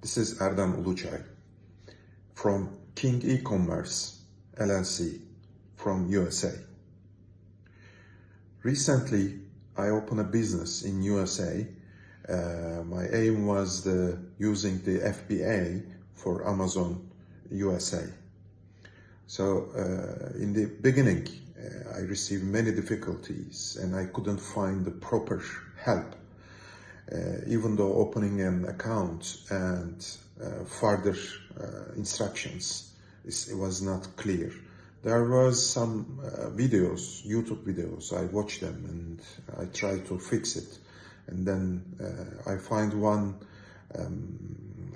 This is Erdem Uluçay from King E-Commerce LLC from USA. Recently, I opened a business in USA. My aim was using the FBA for Amazon USA. So in the beginning, I received many difficulties and I couldn't find the proper help. Even though opening an account and further instructions, it was not clear. There was some videos, YouTube videos, I watched them and I tried to fix it. And then I find one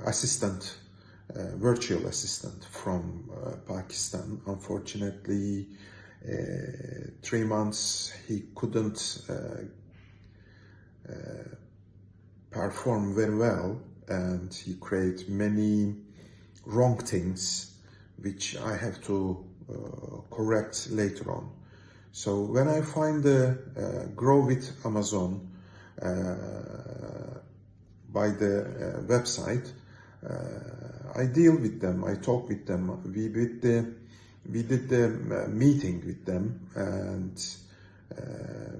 assistant, virtual assistant from Pakistan. Unfortunately, 3 months he couldn't perform very well, and he create many wrong things which I have to correct later on. So when I find the Grow with Amazon by the website, I deal with them, I talk with them, we did the meeting with them, and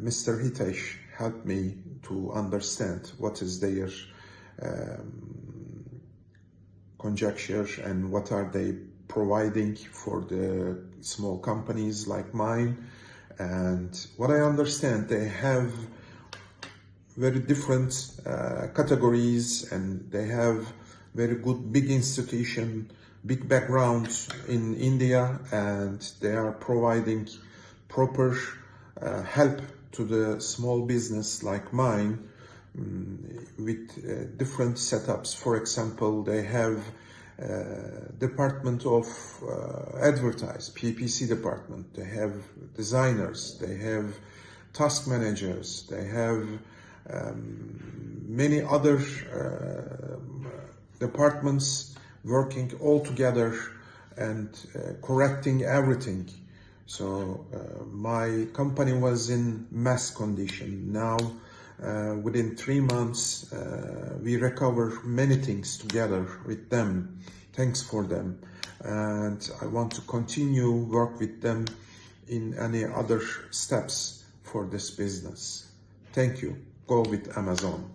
Mr. Hitesh helped me to understand what is their conjecture and what are they providing for the small companies like mine. And what I understand, they have very different categories, and they have very good big institution, big backgrounds in India, and they are providing proper help to the small business like mine with different setups. For example, they have department of advertise, PPC department, they have designers, they have task managers, they have many other departments working all together and correcting everything. So my company was in mess condition. Now within 3 months we recover many things together with them. Thanks for them, and I want to continue work with them in any other steps for this business. Thank you. Go with Amazon.